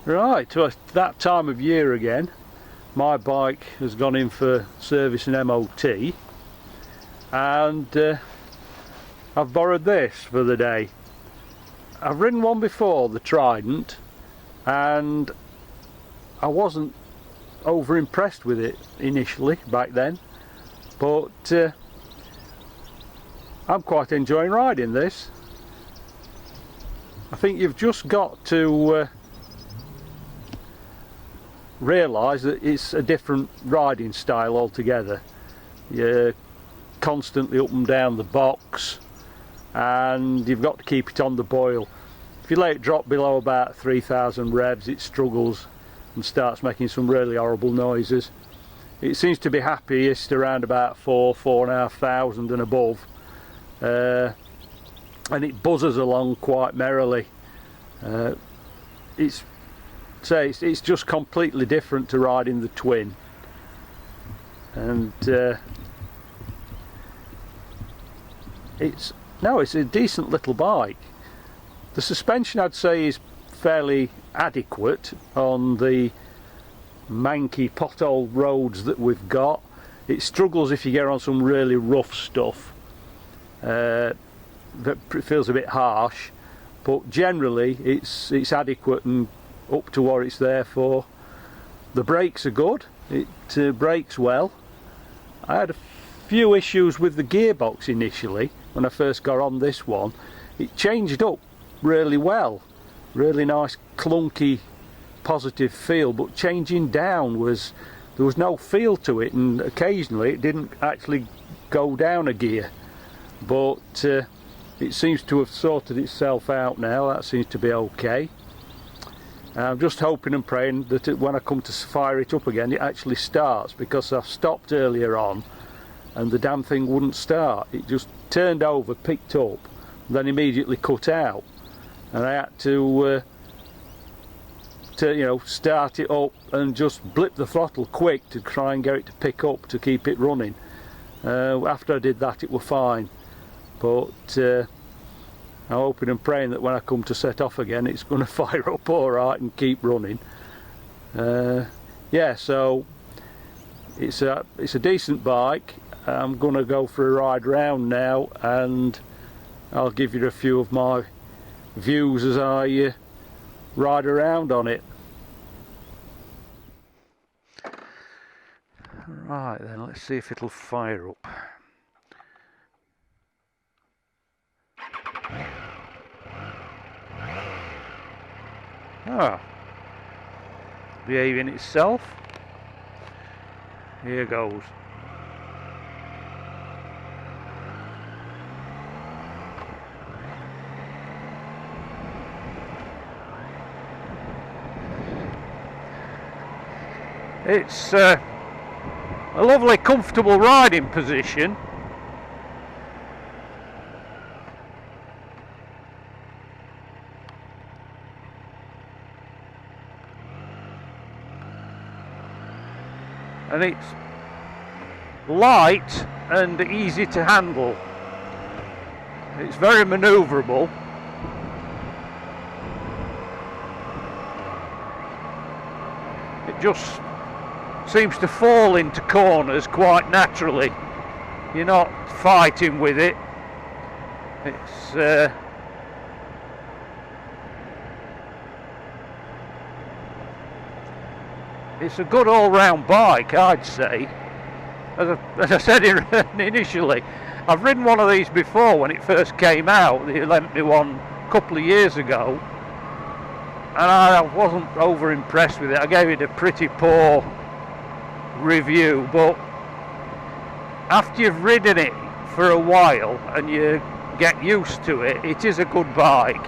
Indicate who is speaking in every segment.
Speaker 1: Right, so it's that time of year again. My bike has gone in for service and MOT, and I've borrowed this for the day. I've ridden one before, the Trident, and I wasn't over impressed with it initially back then, but I'm quite enjoying riding this. I think you've just got to realise that it's a different riding style altogether. You're constantly up and down the box, and you've got to keep it on the boil. If you let it drop below about 3,000 revs, it struggles and starts making some really horrible noises. It seems to be happiest around about 4,500 and above, and it buzzes along quite merrily. It's just completely different to riding the Twin, and it's a decent little bike. The suspension, I'd say, is fairly adequate on the manky pothole roads that we've got. It struggles if you get on some really rough stuff. That feels a bit harsh, but generally it's adequate and up to what it's there for. The brakes are good. It brakes well. I had a few issues with the gearbox initially when I first got on this one. It changed up really well, really nice clunky positive feel, but changing down there was no feel to it, and occasionally it didn't actually go down a gear, but it seems to have sorted itself out now. That seems to be okay. I'm just hoping and praying that when I come to fire it up again, it actually starts, because I stopped earlier on and the damn thing wouldn't start. It just turned over, picked up, then immediately cut out, and I had to start it up and just blip the throttle quick to try and get it to pick up to keep it running. After I did that, it were fine, but I'm hoping and praying that when I come to set off again, it's going to fire up all right and keep running. Yeah, so it's a decent bike. I'm going to go for a ride round now, and I'll give you a few of my views as I ride around on it. Right then, let's see if it'll fire up. Ah, behaving itself. Here goes. It's a lovely comfortable riding position. And it's light and easy to handle. It's very manoeuvrable. It just seems to fall into corners quite naturally. You're not fighting with it. It's a good all-round bike, I'd say. As I said initially, I've ridden one of these before when it first came out. They lent me one a couple of years ago, and I wasn't over impressed with it. I gave it a pretty poor review, but after you've ridden it for a while and you get used to it, it is a good bike.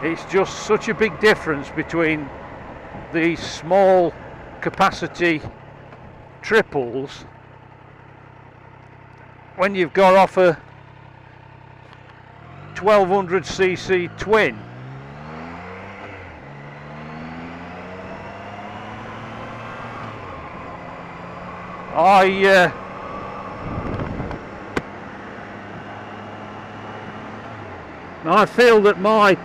Speaker 1: It's just such a big difference between the small capacity triples when you've got off a 1200cc twin. I feel that my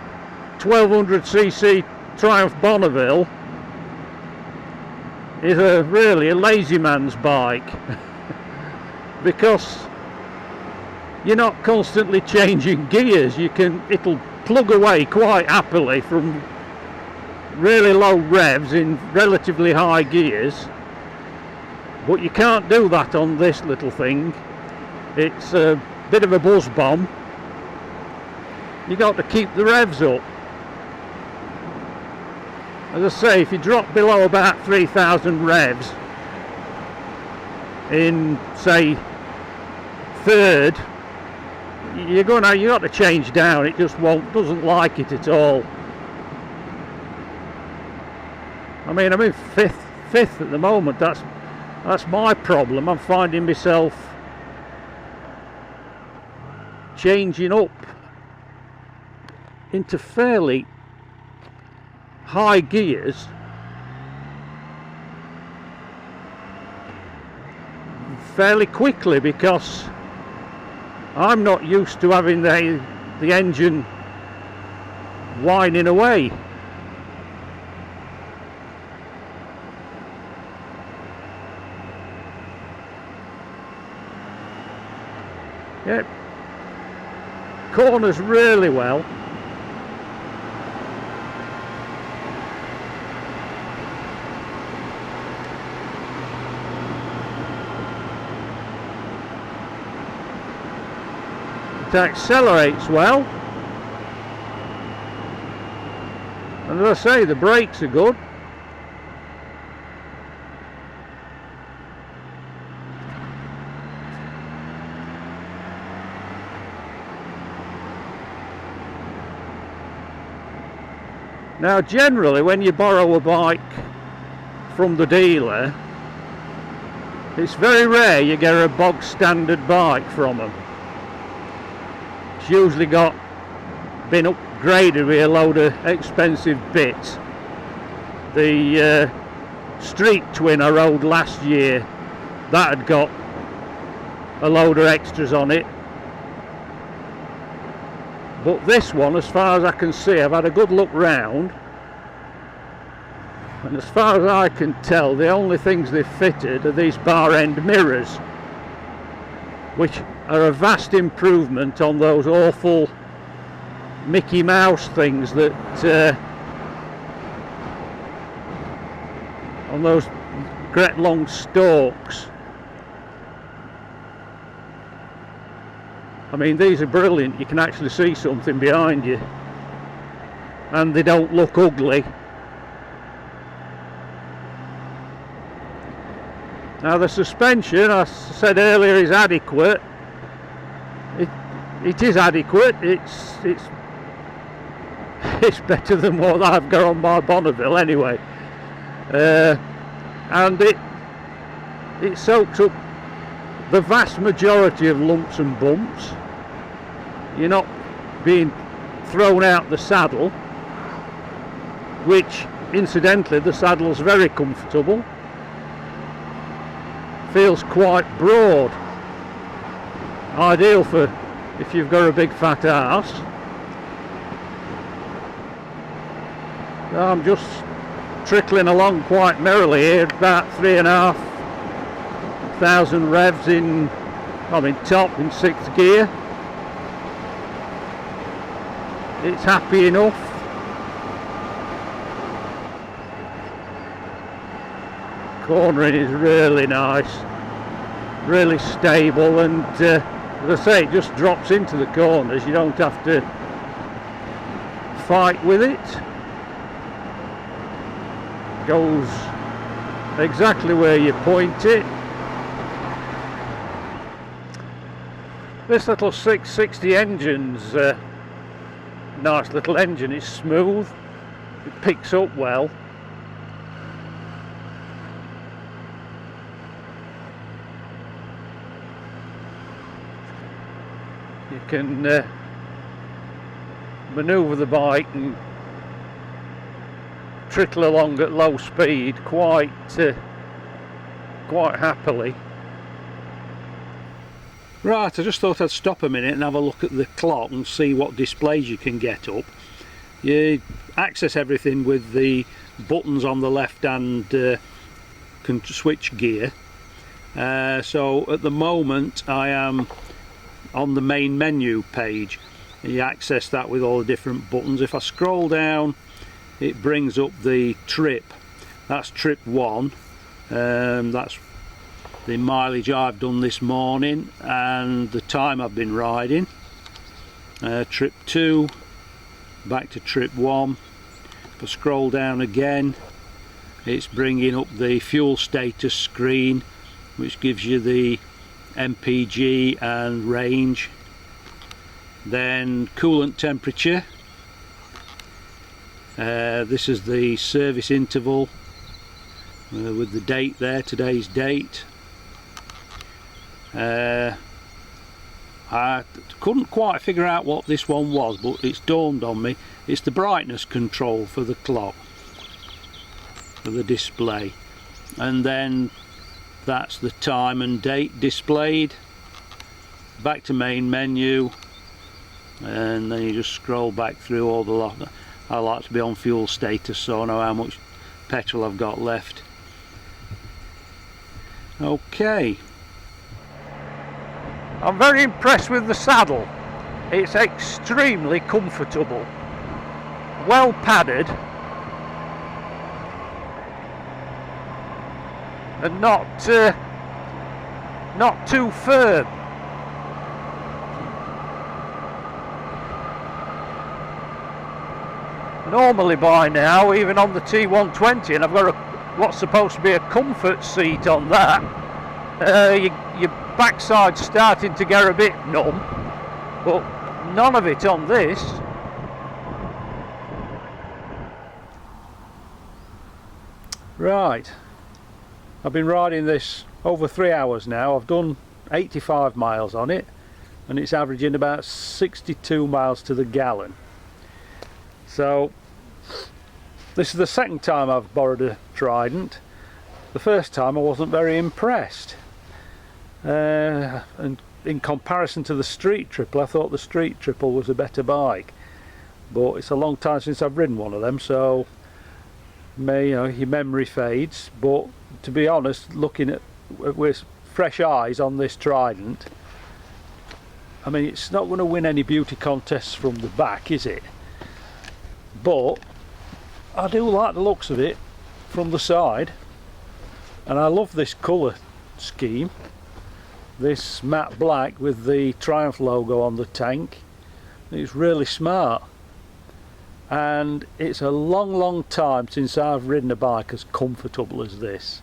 Speaker 1: 1200cc Triumph Bonneville is really a lazy man's bike because you're not constantly changing gears. It'll plug away quite happily from really low revs in relatively high gears, but you can't do that on this little thing. It's a bit of a buzz bomb. You got to keep the revs up. As I say, if you drop below about 3,000 revs in, say, third, you got to change down. It just doesn't like it at all. I mean, I'm in fifth at the moment. That's my problem. I'm finding myself changing up into fairly high gears fairly quickly because I'm not used to having the engine whining away. Yep, corners really well. It accelerates well, and as I say, the brakes are good. Now generally when you borrow a bike from the dealer, it's very rare you get a bog standard bike from them. It's usually been upgraded with a load of expensive bits. The Street Twin I rode last year, that had got a load of extras on it. But this one, as far as I can see, I've had a good look round, and as far as I can tell, the only things they've fitted are these bar end mirrors, which are a vast improvement on those awful Mickey Mouse things that on those great long stalks. I mean, these are brilliant. You can actually see something behind you, and they don't look ugly. Now the suspension, I said earlier, is adequate. It is adequate. It's better than what I've got on my Bonneville anyway, and it soaks up the vast majority of lumps and bumps. You're not being thrown out the saddle, which incidentally the saddle's very comfortable, feels quite broad, ideal for if you've got a big fat arse. I'm just trickling along quite merrily here, about 3,500 revs in, I'm in top in 6th gear. It's happy enough. Cornering is really nice, really stable, and as I say, it just drops into the corners. You don't have to fight with it. Goes exactly where you point it. This little 660 engine's nice little engine. It's smooth, it picks up well. You can manoeuvre the bike and trickle along at low speed quite happily. Right, I just thought I'd stop a minute and have a look at the clock and see what displays you can get up. You access everything with the buttons on the left and can switch gear. So at the moment I am on the main menu page. You access that with all the different buttons. If I scroll down, it brings up the trip. That's trip 1. That's the mileage I've done this morning and the time I've been riding. Trip 2, back to trip 1. If I scroll down again, it's bringing up the fuel status screen, which gives you the MPG and range. Then coolant temperature. This is the service interval with the date there, today's date. I couldn't quite figure out what this one was, but it's dawned on me. It's the brightness control for the clock, for the display. And then that's the time and date displayed. Back to main menu, and then you just scroll back through all the lot. I like to be on fuel status, so I know how much petrol I've got left. Okay. I'm very impressed with the saddle. It's extremely comfortable, well padded, and not too firm. Normally by now, even on the T120, and I've got what's supposed to be a comfort seat on that, your backside's starting to get a bit numb, but none of it on this. Right, I've been riding this over 3 hours now. I've done 85 miles on it, and it's averaging about 62 miles to the gallon. So this is the second time I've borrowed a Trident. The first time I wasn't very impressed, and in comparison to the Street Triple, I thought the Street Triple was a better bike, but it's a long time since I've ridden one of them, so your memory fades. But to be honest, looking at with fresh eyes on this Trident, I mean, it's not going to win any beauty contests from the back, is it? But I do like the looks of it from the side, and I love this colour scheme, this matte black with the Triumph logo on the tank. It's really smart, and it's a long time since I've ridden a bike as comfortable as this.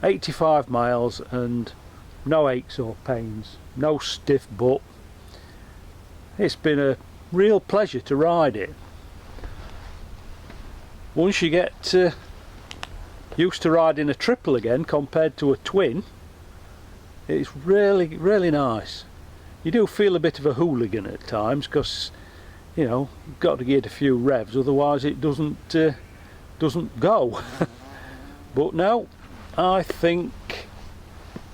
Speaker 1: 85 miles and no aches or pains, no stiff butt. It's been a real pleasure to ride it. Once you get used to riding a triple again compared to a twin, it's really nice. You do feel a bit of a hooligan at times, because you've got to get a few revs, otherwise it doesn't go. But no, I think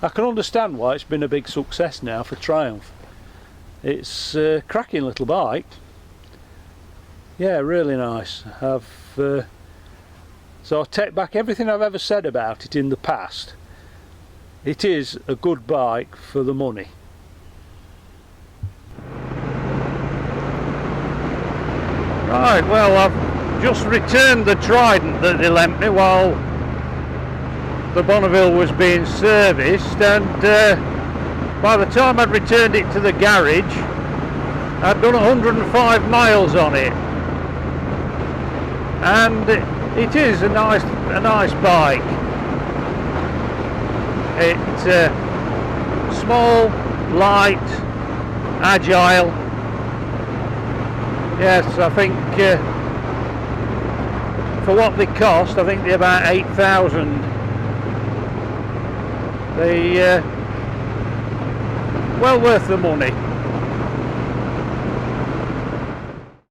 Speaker 1: I can understand why it's been a big success now for Triumph. It's a cracking little bike. Yeah, really nice. So I take back everything I've ever said about it in the past. It is a good bike for the money. Right, well, I've just returned the Trident that they lent me while the Bonneville was being serviced, and by the time I'd returned it to the garage, I'd done 105 miles on it, and it is a nice bike. It's small, light, agile. Yes, I think for what they cost, I think they're about 8,000. They well worth the money.